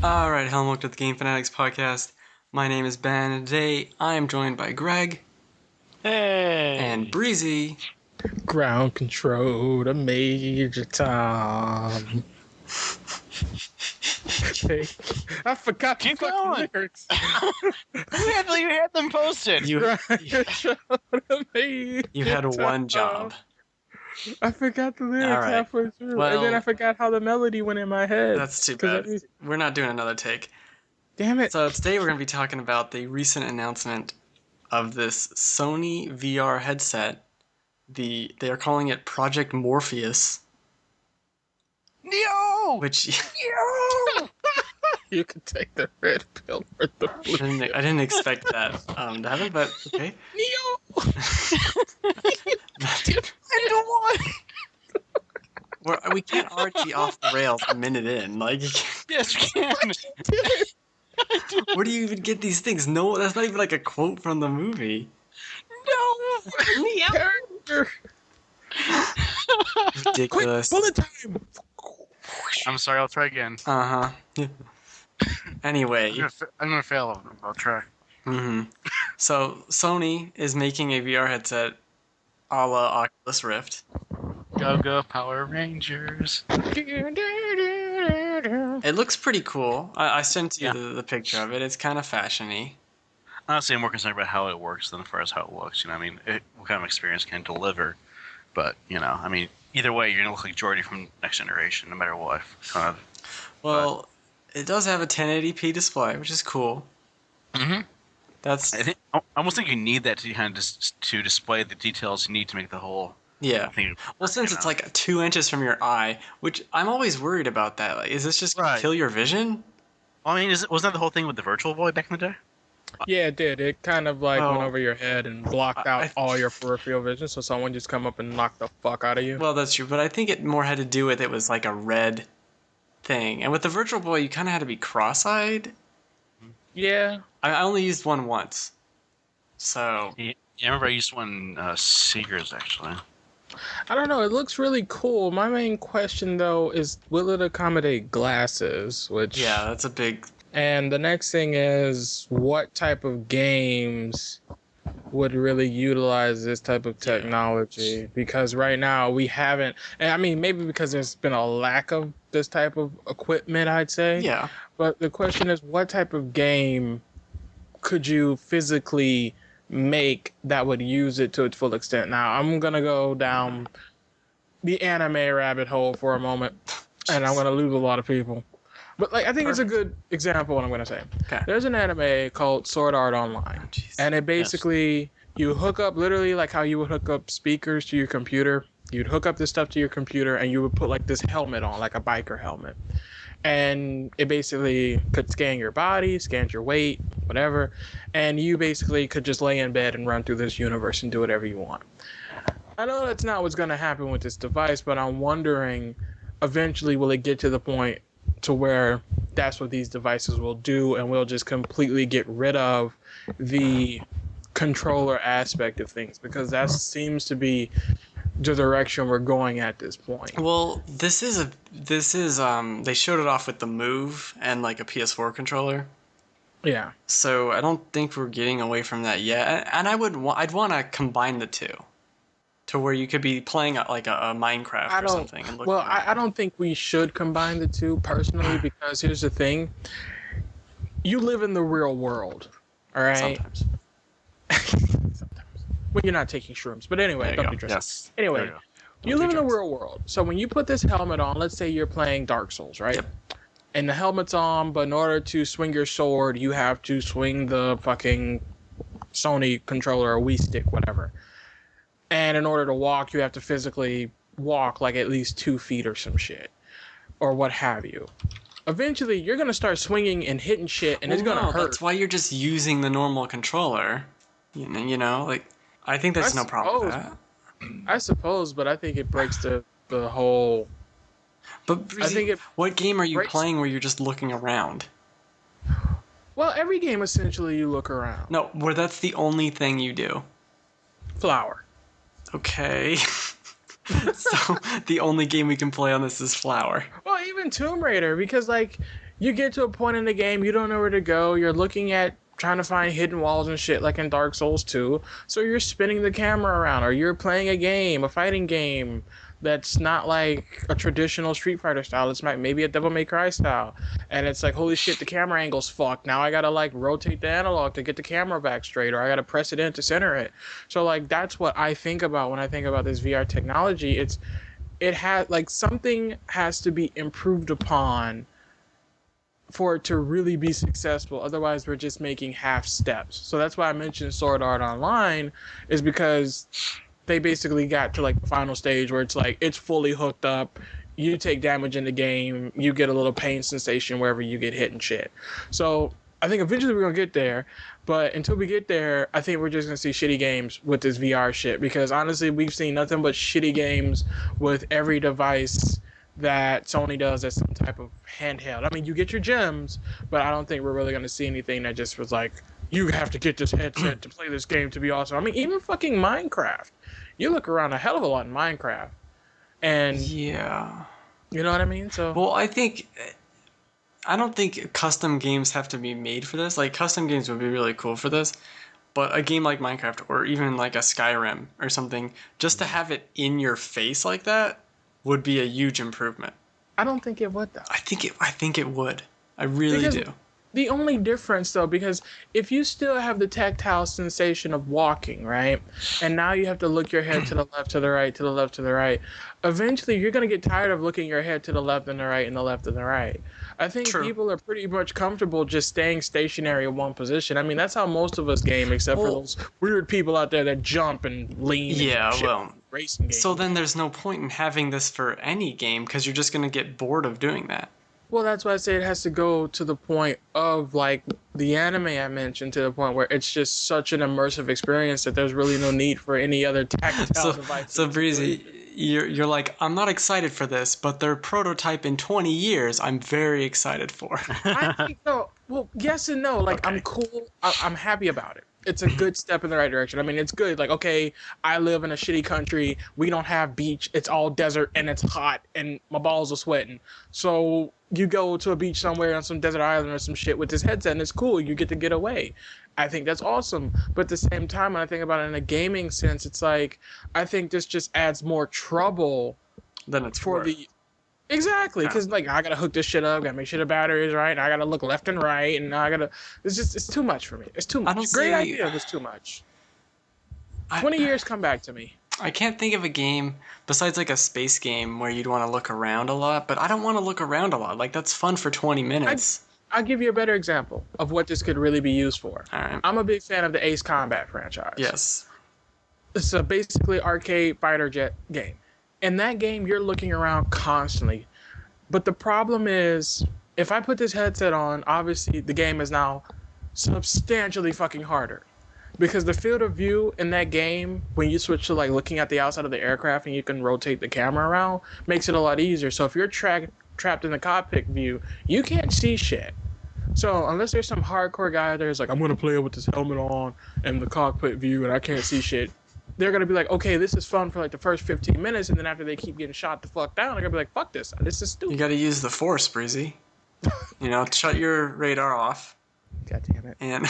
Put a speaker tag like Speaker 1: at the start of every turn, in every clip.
Speaker 1: Alright, hello and welcome to the Game Fanatics podcast. My name is Ben, and today I am joined by Greg.
Speaker 2: Hey!
Speaker 1: And Breezy.
Speaker 3: Ground control to Major Tom. Hey, I forgot
Speaker 2: Keep
Speaker 3: the fucking
Speaker 2: going.
Speaker 3: lyrics.
Speaker 2: You had them posted.
Speaker 1: You
Speaker 3: Control to Major
Speaker 1: had one
Speaker 3: Tom.
Speaker 1: job.
Speaker 3: I forgot the lyrics
Speaker 1: Alright.
Speaker 3: halfway through,
Speaker 1: Well,
Speaker 3: and then I forgot how the melody went in my head.
Speaker 1: That's too
Speaker 3: 'Cause
Speaker 1: bad. We're not doing another take.
Speaker 3: Damn it.
Speaker 1: So today we're going to be talking about the recent announcement of this Sony VR headset. They are calling it Project Morpheus,
Speaker 2: No!
Speaker 1: which
Speaker 2: No!
Speaker 3: You can take the red pill or the blue.
Speaker 1: I didn't expect that to happen, but okay.
Speaker 3: Neo!
Speaker 2: I don't want.
Speaker 1: We can't already be off the rails a minute in. Like, you can't-
Speaker 2: Yes, we can.
Speaker 1: where do you even get these things? No, that's not even like a quote from the movie.
Speaker 2: No!
Speaker 3: Character.
Speaker 1: Ridiculous.
Speaker 3: Quick, bullet time!
Speaker 2: I'm sorry. I'll try again.
Speaker 1: Uh huh. Anyway,
Speaker 2: I'm gonna fail. I'll try.
Speaker 1: so Sony is making a VR headset a la Oculus Rift.
Speaker 2: Go Power Rangers.
Speaker 1: It looks pretty cool. I sent you
Speaker 2: Yeah.
Speaker 1: the picture of it. It's kind of fashion-y.
Speaker 2: Honestly, I'm more concerned about how it works than as far as how it looks. What kind of experience can it deliver? But either way, you're gonna look like Jordy from Next Generation, no matter what.
Speaker 1: Well, it does have a 1080p display, which is cool.
Speaker 2: Mm-hmm.
Speaker 1: That's
Speaker 2: I almost think you need that to kind of to display the details you need to make the whole
Speaker 1: yeah.
Speaker 2: thing.
Speaker 1: Well, since it's like 2 inches from your eye, which I'm always worried about that. Like, is this just gonna
Speaker 2: Right.
Speaker 1: kill your vision?
Speaker 2: Wasn't that the whole thing with the Virtual Boy back in the day?
Speaker 3: Yeah, it did. It kind of like
Speaker 1: Well,
Speaker 3: went over your head and blocked out all your peripheral vision, so someone just come up and knock the fuck out of you.
Speaker 1: Well, that's true, but I think it more had to do with it was like a red thing, and with the Virtual Boy, you kind of had to be cross-eyed.
Speaker 3: Yeah.
Speaker 1: I only used one once, so
Speaker 2: Yeah, I remember I used one Seegers actually.
Speaker 3: I don't know. It looks really cool. My main question, though, is will it accommodate glasses? Which
Speaker 1: yeah, that's a big.
Speaker 3: And the next thing is what type of games would really utilize this type of technology? Because right now we haven't. And I mean, maybe because there's been a lack of this type of equipment, I'd say.
Speaker 1: Yeah.
Speaker 3: But the question is, what type of game could you physically make that would use it to its full extent? Now, I'm going to go down the anime rabbit hole for a moment, and I'm going to lose a lot of people. But I think it's a good example of what I'm going to say.
Speaker 1: Okay.
Speaker 3: There's an anime called Sword Art Online, and it basically, you hook up literally like how you would hook up speakers to your computer. You'd hook up this stuff to your computer, and you would put like this helmet on, like a biker helmet. And it basically could scan your body, scans your weight, whatever. And you basically could just lay in bed and run through this universe and do whatever you want. I know that's not what's going to happen with this device, but I'm wondering, eventually will it get to the point to where that's what these devices will do, and we'll just completely get rid of the controller aspect of things, because that seems to be the direction we're going at this point.
Speaker 1: Well, this is they showed it off with the Move and like a PS4 controller.
Speaker 3: Yeah.
Speaker 1: So I don't think we're getting away from that yet. And I'd want to combine the two, to where you could be playing like a Minecraft or something. And
Speaker 3: Well, I don't think we should combine the two personally, because here's the thing: you live in the real world, all right?
Speaker 1: Sometimes.
Speaker 3: When you're not taking shrooms, but anyway, don't be dressed.
Speaker 1: Yes.
Speaker 3: Anyway,
Speaker 2: There
Speaker 3: you live in the real world. So when you put this helmet on, let's say you're playing Dark Souls, right?
Speaker 1: Yep.
Speaker 3: And the helmet's on, but in order to swing your sword, you have to swing the fucking Sony controller or Wii stick, whatever. And in order to walk, you have to physically walk like at least 2 feet or some shit, or what have you. Eventually, you're gonna start swinging and hitting shit, and it's gonna hurt.
Speaker 1: That's why you're just using the normal controller. You know, like I think there's no problem with that.
Speaker 3: I suppose, but I think it breaks the whole.
Speaker 1: But
Speaker 3: I think it
Speaker 1: what game are you
Speaker 3: breaks-
Speaker 1: playing where you're just looking around?
Speaker 3: Well, every game essentially you look around.
Speaker 1: No, where that's the only thing you do.
Speaker 3: Flower.
Speaker 1: Okay. So the only game we can play on this is Flower.
Speaker 3: Well, even Tomb Raider, because like you get to a point in the game, you don't know where to go. You're looking at trying to find hidden walls and shit like in Dark Souls 2. So you're spinning the camera around, or you're playing a game, a fighting game that's not like a traditional Street Fighter style. It's like maybe a Devil May Cry style. And it's like, holy shit, the camera angle's fucked. Now I gotta like rotate the analog to get the camera back straight, or I gotta press it in to center it. So like that's what I think about when I think about this VR technology. It has like something has to be improved upon for it to really be successful. Otherwise, we're just making half steps. So that's why I mentioned Sword Art Online, is because they basically got to like the final stage where it's like it's fully hooked up. You take damage in the game, you get a little pain sensation wherever you get hit and shit. So I think eventually we're gonna get there, but until we get there, I think we're just gonna see shitty games with this VR shit, because honestly, we've seen nothing but shitty games with every device that Sony does as some type of handheld. I mean, you get your gems, but I don't think we're really going to see anything that just was like, you have to get this headset to play this game to be awesome. I mean, even fucking Minecraft. You look around a hell of a lot in Minecraft. And
Speaker 1: yeah.
Speaker 3: You know what I mean? So
Speaker 1: well, I don't think custom games have to be made for this. Like, custom games would be really cool for this. But a game like Minecraft, or even like a Skyrim or something, just to have it in your face like that would be a huge improvement.
Speaker 3: I don't think it would, though.
Speaker 1: I think it would. I really do.
Speaker 3: The only difference, though, because if you still have the tactile sensation of walking, right, and now you have to look your head to the left, to the right, to the left, to the right, eventually you're going to get tired of looking your head to the left and the right and the left and the right. I think people are pretty much comfortable just staying stationary in one position. I mean, that's how most of us game, except for those weird people out there that jump and lean.
Speaker 1: Yeah,
Speaker 3: and
Speaker 1: well,
Speaker 3: racing games.
Speaker 1: So then there's no point in having this for any game, because you're just going to get bored of doing that.
Speaker 3: Well, that's why I say it has to go to the point of like the anime I mentioned, to the point where it's just such an immersive experience that there's really no need for any other tactile device.
Speaker 1: So Breezy, you're like, I'm not excited for this, but their prototype in 20 years, I'm very excited for.
Speaker 3: I think no. Well, yes and no. Like, okay. I'm cool. I'm happy about it. It's a good step in the right direction. I mean, it's good. Like, okay, I live in a shitty country. We don't have beach. It's all desert and it's hot and my balls are sweating. So you go to a beach somewhere on some desert island or some shit with this headset and it's cool. You get to get away. I think that's awesome. But at the same time, when I think about it in a gaming sense, it's like, I think this just adds more trouble
Speaker 1: than it's for the...
Speaker 3: Exactly, because like I gotta hook this shit up, gotta make sure the battery's right, and I gotta look left and right, and I gotta. It's too much for me. It's too much. Great idea, but it's too much. 20 years, come back to me.
Speaker 1: I can't think of a game besides like a space game where you'd want to look around a lot, but I don't want to look around a lot. Like, that's fun for 20 minutes.
Speaker 3: I'll give you a better example of what this could really be used for.
Speaker 1: All right.
Speaker 3: I'm a big fan of the Ace Combat franchise.
Speaker 1: Yes.
Speaker 3: It's a basically arcade fighter jet game. In that game, you're looking around constantly. But the problem is, if I put this headset on, obviously the game is now substantially fucking harder. Because the field of view in that game, when you switch to like looking at the outside of the aircraft and you can rotate the camera around, makes it a lot easier. So if you're trapped in the cockpit view, you can't see shit. So unless there's some hardcore guy there who's like, I'm going to play it with this helmet on and the cockpit view and I can't see shit, they're going to be like, okay, this is fun for like the first 15 minutes, and then after they keep getting shot the fuck down, they're going to be like, fuck this. This is stupid.
Speaker 1: You got to use the force, Breezy. Shut your radar off.
Speaker 3: God damn it.
Speaker 1: And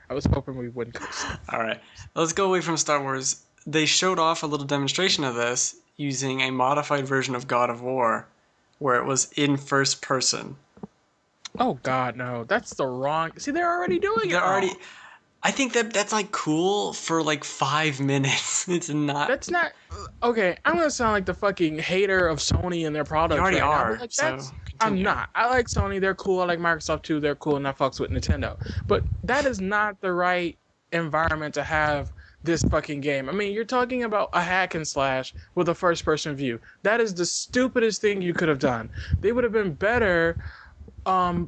Speaker 3: I was hoping we wouldn't go.
Speaker 1: All right. Let's go away from Star Wars. They showed off a little demonstration of this using a modified version of God of War, where it was in first person.
Speaker 3: Oh, God, no. That's the wrong... See, they're already doing it.
Speaker 1: They're already... I think that's like cool for like 5 minutes. It's not.
Speaker 3: That's not okay. I'm gonna sound like the fucking hater of Sony and their products.
Speaker 1: You already are.
Speaker 3: Like,
Speaker 1: so
Speaker 3: I'm not. I like Sony. They're cool. I like Microsoft too. They're cool, and I fucks with Nintendo. But that is not the right environment to have this fucking game. I mean, you're talking about a hack and slash with a first-person view. That is the stupidest thing you could have done. They would have been better.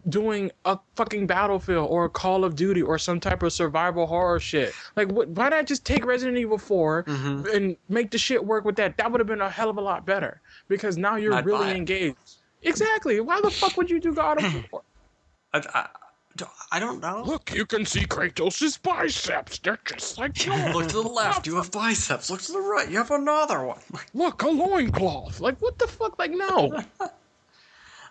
Speaker 3: Doing a fucking Battlefield or a Call of Duty or some type of survival horror shit. Like, why not just take Resident Evil 4 and make the shit work with that? That would have been a hell of a lot better, because now you're really engaged. Exactly. Why the fuck would you do God of War?
Speaker 1: I don't know.
Speaker 3: Look, you can see Kratos' biceps. They're just like yours.
Speaker 1: Look to the left, you have biceps. Look to the right, you have another one.
Speaker 3: Look, a loincloth. Like, what the fuck? Like, no.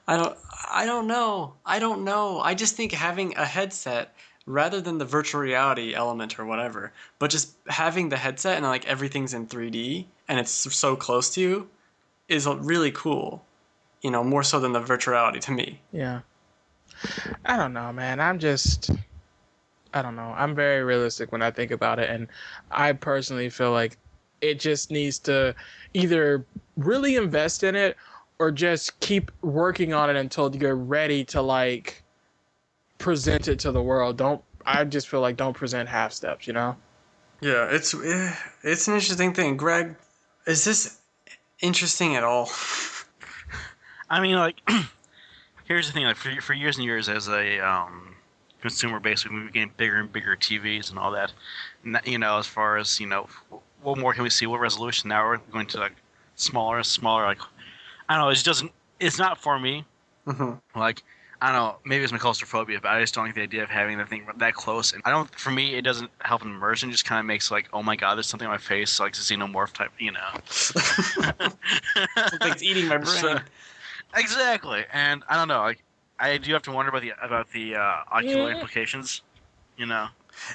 Speaker 1: I don't I don't know. I don't know. I just think having a headset rather than the virtual reality element or whatever, but just having the headset and like everything's in 3D and it's so close to you is really cool. You know, more so than the virtual reality to me.
Speaker 3: Yeah. I don't know, man. I don't know. I'm very realistic when I think about it, and I personally feel like it just needs to either really invest in it or just keep working on it until you're ready to like present it to the world. I just feel like don't present half steps, you know?
Speaker 1: Yeah, it's an interesting thing. Greg, is this interesting at all?
Speaker 2: I mean, like, here's the thing. Like, for years and years, as a consumer base, we've been getting bigger and bigger TVs and all that. And that, you know, as far as, you know, what more can we see? What resolution? Now we're going to like smaller and smaller. Like, I don't know. It just doesn't. It's not for me.
Speaker 1: Mm-hmm.
Speaker 2: Like, I don't know. Maybe it's my claustrophobia, but I just don't like the idea of having the thing that close. And I don't. For me, it doesn't help immersion. It just kind of makes like, oh my god, there's something on my face, like xenomorph type. You know.
Speaker 1: Something's eating my brain.
Speaker 2: So, exactly, and I don't know. Like, I do have to wonder about the ocular implications. You know.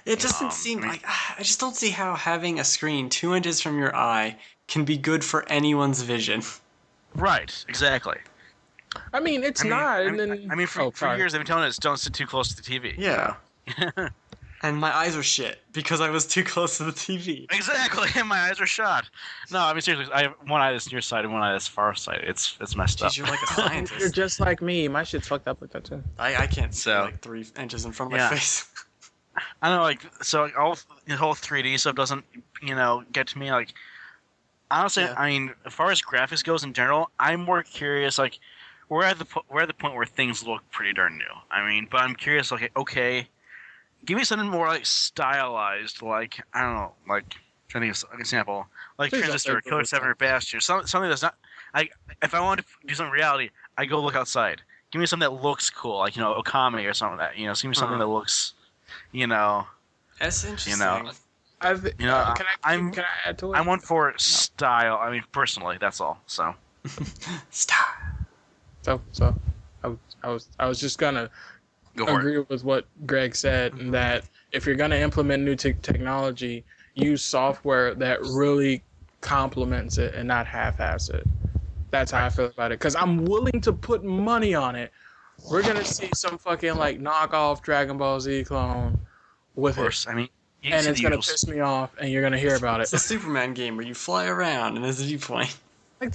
Speaker 1: It doesn't seem like I just don't see how having a screen 2 inches from your eye can be good for anyone's vision.
Speaker 2: Right. Exactly.
Speaker 3: I mean, it's not. And then
Speaker 2: for years they've been telling us don't sit too close to the TV.
Speaker 1: Yeah. And my eyes are shit because I was too close to the TV.
Speaker 2: Exactly, and my eyes are shot. No, I mean seriously, I have one eye that's nearsighted and one eye that's farsighted. It's messed up.
Speaker 1: Jeez, you're like a scientist.
Speaker 3: You're just like me. My shit's fucked up like that too.
Speaker 1: I can't see like 3 inches in front of my face.
Speaker 2: I don't know, like, so like, all the whole 3D stuff doesn't, you know, get to me. Like, honestly, I mean, as far as graphics goes in general, I'm more curious. Like, we're at the point where things look pretty darn new. I mean, but I'm curious. Like, okay, give me something more like stylized. Like, I don't know, like I'm trying to think of an example, like Transistor, Killer 7, or Bastion. Something that's not. Like, if I want to do something in reality, I go look outside. Give me something that looks cool, like, you know, Okami or something like that. You know, give me something that looks. You know,
Speaker 1: that's interesting.
Speaker 2: You know,
Speaker 3: can I add to it?
Speaker 2: I'm one for style. I mean, personally, that's all. So,
Speaker 3: style. So, I was just gonna agree with what Greg said, and that if you're gonna implement new technology, use software that really complements it and not half-ass it. That's how I feel about it. Because I'm willing to put money on it. We're gonna see some fucking like knockoff Dragon Ball Z clone with it.
Speaker 2: I mean,
Speaker 3: and it's gonna piss me off, and you're gonna hear about it.
Speaker 1: It's a Superman game where you fly around and there's a viewpoint.
Speaker 3: Like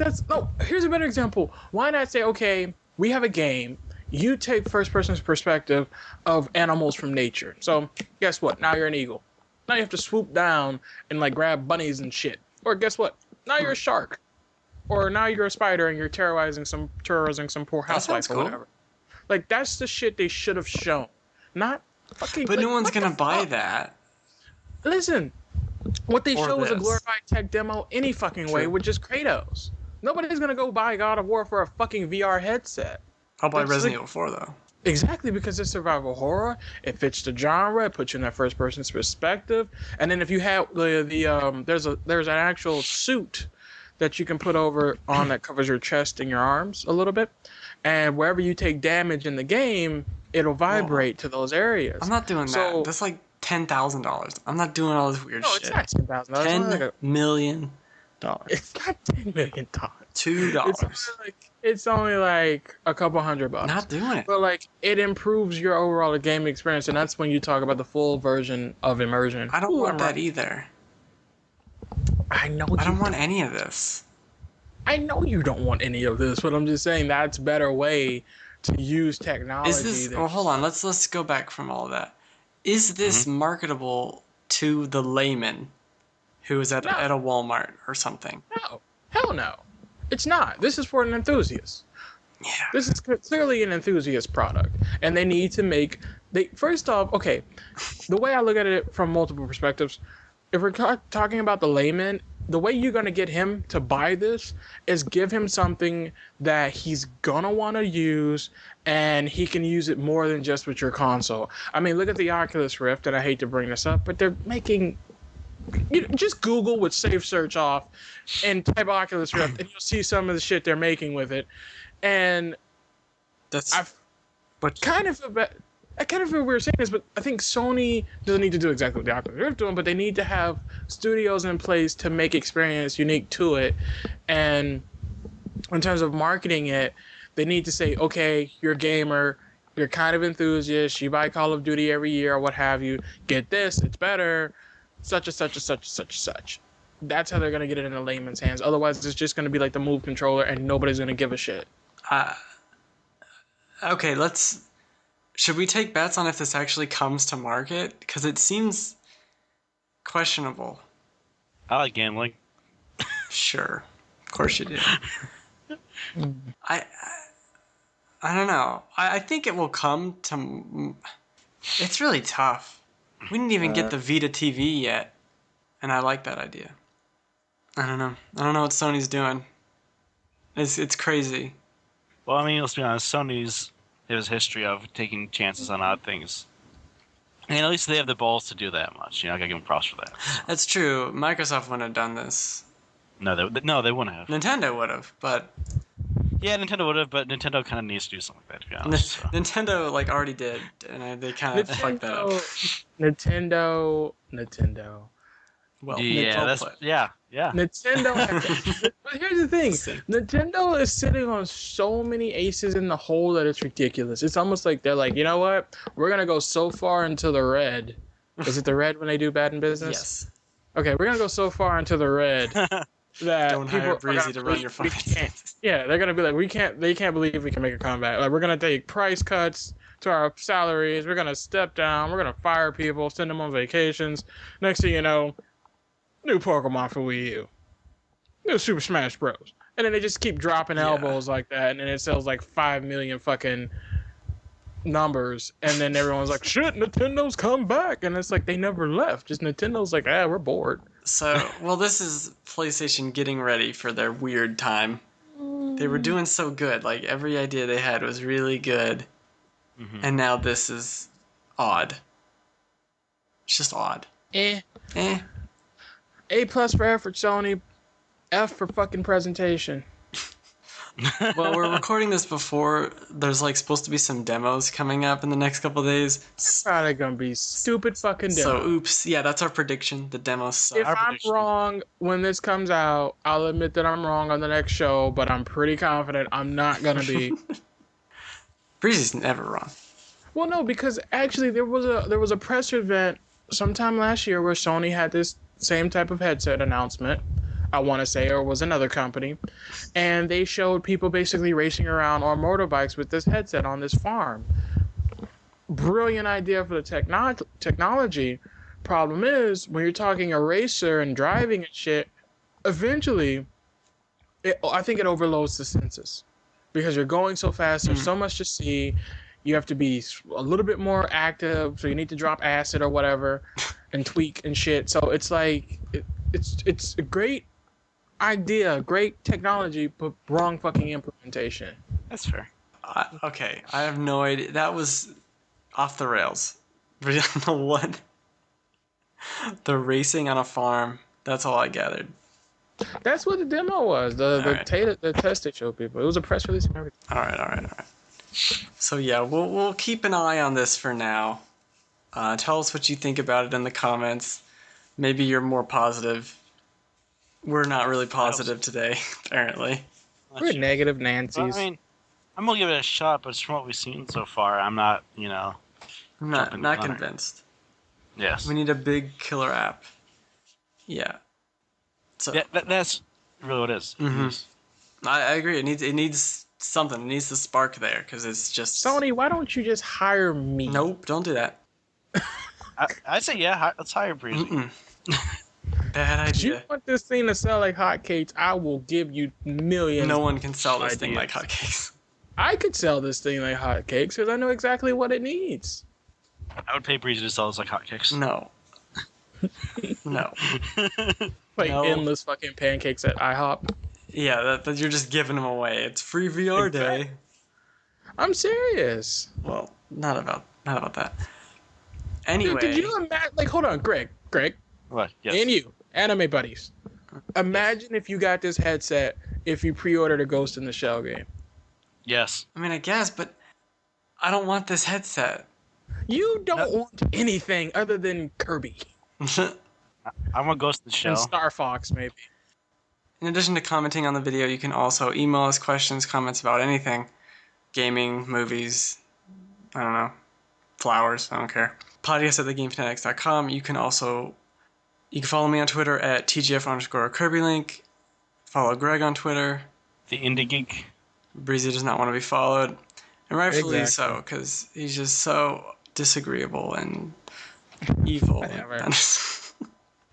Speaker 3: here's a better example. Why not say, okay, we have a game. You take first person's perspective of animals from nature. So guess what? Now you're an eagle. Now you have to swoop down and like grab bunnies and shit. Or guess what? Now you're a shark. Or now you're a spider and you're terrorizing some poor housewife or whatever. Like, that's the shit they should have shown. Not fucking...
Speaker 1: But
Speaker 3: like,
Speaker 1: no one's going to buy that.
Speaker 3: Listen, what they showed was a glorified tech demo any fucking way with just Kratos. Nobody's going to go buy God of War for a fucking VR headset.
Speaker 1: I'll buy Resident Evil 4, though.
Speaker 3: Exactly, because it's survival horror. It fits the genre. It puts you in that first person's perspective. And then if you have there's an actual suit that you can put over on that covers your chest and your arms a little bit. And wherever you take damage in the game, it'll vibrate to those areas.
Speaker 1: I'm not doing that. That's like $10,000. I'm not doing all this weird shit.
Speaker 3: No, it's not $10,000.
Speaker 1: $10 million.
Speaker 3: It's not $10 million.
Speaker 1: $2.
Speaker 3: It's only like a couple $100.
Speaker 1: Not doing it.
Speaker 3: But like, it improves your overall game experience, and that's when you talk about the full version of immersion.
Speaker 1: I don't want that either.
Speaker 3: I know.
Speaker 1: I don't want any of this.
Speaker 3: I know you don't want any of this, but I'm just saying that's a better way to use technology.
Speaker 1: Is this? Well, hold on. Let's go back from all of that. Is this marketable to the layman who is at a Walmart or something?
Speaker 3: No. Hell no. It's not. This is for an enthusiast.
Speaker 1: Yeah.
Speaker 3: This is clearly an enthusiast product, and they need to make. First off, okay, the way I look at it from multiple perspectives, if we're talking about the layman, the way you're going to get him to buy this is give him something that he's going to want to use, and he can use it more than just with your console. I mean, look at the Oculus Rift, and I hate to bring this up, but they're making... just Google with Safe Search off and type Oculus Rift, and you'll see some of the shit they're making with it. And
Speaker 1: That's.
Speaker 3: But kind of I kind of feel weird saying this, but I think Sony doesn't need to do exactly what the Oculus Rift doing, but they need to have studios in place to make experience unique to it. And in terms of marketing it, they need to say, okay, you're a gamer, you're kind of enthusiast, you buy Call of Duty every year or what have you, get this, it's better, such and such and such and such and such. That's how they're going to get it in a layman's hands. Otherwise, it's just going to be like the Move controller and nobody's going to give a shit.
Speaker 1: Okay, should we take bets on if this actually comes to market? Because it seems questionable.
Speaker 2: I like gambling.
Speaker 1: Sure. Of course you do. I don't know. I think it will come to... It's really tough. We didn't even get the Vita TV yet. And I like that idea. I don't know. I don't know what Sony's doing. It's crazy.
Speaker 2: Well, I mean, let's be honest. Sony's has a history of taking chances on odd things. And at least they have the balls to do that much. You know, I gotta give them props for that. So.
Speaker 1: That's true. Microsoft wouldn't have done this.
Speaker 2: No, they wouldn't have.
Speaker 1: Nintendo would have, but...
Speaker 2: Yeah, Nintendo would have, but Nintendo kind of needs to do something like that, to be honest.
Speaker 1: Nintendo, already did, and they kind of fucked that up.
Speaker 3: Nintendo.
Speaker 1: Well,
Speaker 2: yeah, yeah.
Speaker 3: Nintendo. But here's the thing: Nintendo is sitting on so many aces in the hole that it's ridiculous. It's almost like they're like, you know what? We're gonna go so far into the red. Is it the red when they do bad in business?
Speaker 1: Yes.
Speaker 3: Okay, we're gonna go so far into the red that
Speaker 1: don't hire Breezy to run your phone.
Speaker 3: Yeah, they're gonna be like, they can't believe we can make a comeback. Like, we're gonna take price cuts to our salaries. We're gonna step down. We're gonna fire people, send them on vacations. Next thing you know, new Pokemon for Wii U, new Super Smash Bros. And then they just keep dropping elbows like that, and then it sells like 5 million fucking numbers, and then everyone's like, shit, Nintendo's come back, and it's like they never left. Just Nintendo's like, we're bored.
Speaker 1: So, well, this is PlayStation getting ready for their weird time. They were doing so good. Like, every idea they had was really good. Mm-hmm. And now this is odd. It's just odd.
Speaker 3: A+ for effort, Sony. F for fucking presentation.
Speaker 1: Well, we're recording this before there's supposed to be some demos coming up in the next couple of days.
Speaker 3: It's probably gonna be stupid fucking demos.
Speaker 1: So oops, yeah, that's our prediction. The demos suck.
Speaker 3: If I'm wrong when this comes out, I'll admit that I'm wrong on the next show, but I'm pretty confident I'm not gonna be.
Speaker 1: Breezy's never wrong.
Speaker 3: Well, no, because actually there was a press event sometime last year where Sony had this same type of headset announcement. I want to say, or was another company, and they showed people basically racing around on motorbikes with this headset on this farm. Brilliant idea for the technology. Problem is, when you're talking a racer and driving and shit, eventually, I think it overloads the senses because you're going so fast. There's so much to see. You have to be a little bit more active, so you need to drop acid or whatever and tweak and shit. So it's like it's a great idea, great technology, but wrong fucking implementation.
Speaker 2: That's fair.
Speaker 1: Okay, I have no idea. That was off the rails. I don't know what. The racing on a farm. That's all I gathered.
Speaker 3: That's what the demo was. The test they showed people. It was a press release and everything.
Speaker 1: All right. So yeah, we'll keep an eye on this for now. Tell us what you think about it in the comments. Maybe you're more positive. We're not really positive today, apparently.
Speaker 3: We're negative Nancy's.
Speaker 2: I mean, I'm gonna give it a shot, but from what we've seen so far, I'm not,
Speaker 1: I'm not convinced.
Speaker 2: Yes.
Speaker 1: We need a big killer app. Yeah. So
Speaker 2: yeah, that's really what it is.
Speaker 1: Mm-hmm. I agree. It needs something. It needs the spark there because it's just.
Speaker 3: Sony, why don't you just hire me?
Speaker 1: Nope, don't do that.
Speaker 2: I'd say let's hire Breezy.
Speaker 1: Bad idea.
Speaker 3: If you want this thing to sell like hotcakes, I will give you millions.
Speaker 1: No one can sell this thing like hotcakes.
Speaker 3: I could sell this thing like hotcakes because I know exactly what it needs.
Speaker 2: I would pay Breezy to sell us like hotcakes.
Speaker 1: No. No.
Speaker 3: Endless fucking pancakes at IHOP.
Speaker 1: Yeah, that you're just giving them away. It's free VR day.
Speaker 3: I'm serious.
Speaker 1: Well, not about that. Anyway.
Speaker 3: Dude, could you imagine? Hold on, Greg.
Speaker 2: What? Yes.
Speaker 3: And you, anime buddies. Imagine if you got this headset if you pre-ordered a Ghost in the Shell game.
Speaker 2: Yes.
Speaker 1: I mean, I guess, but I don't want this headset.
Speaker 3: You don't want anything other than Kirby
Speaker 2: I'm gonna Ghost in the
Speaker 3: and
Speaker 2: Shell.
Speaker 3: Star Fox, maybe.
Speaker 1: In addition to commenting on the video, you can also email us questions, comments about anything. Gaming, movies, I don't know, flowers, I don't care. Podcast@thegamefanatics.com. You can follow me on Twitter at TGF_KirbyLink. Follow Greg on Twitter.
Speaker 2: The Indie Geek.
Speaker 1: Breezy does not want to be followed. And rightfully so,
Speaker 3: Exactly.
Speaker 1: because he's just so disagreeable and evil.
Speaker 3: Whatever.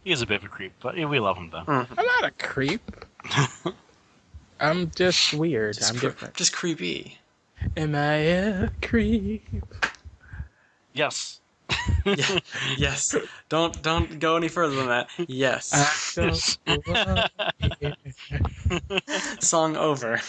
Speaker 2: He is a bit of a creep, but we love him though.
Speaker 3: I'm not a creep. I'm just weird. I'm different.
Speaker 1: Just creepy.
Speaker 3: Am I a creep?
Speaker 2: Yes.
Speaker 1: Yeah. Yes. Don't go any further than that. Yes.
Speaker 3: I don't want it.
Speaker 1: Song over.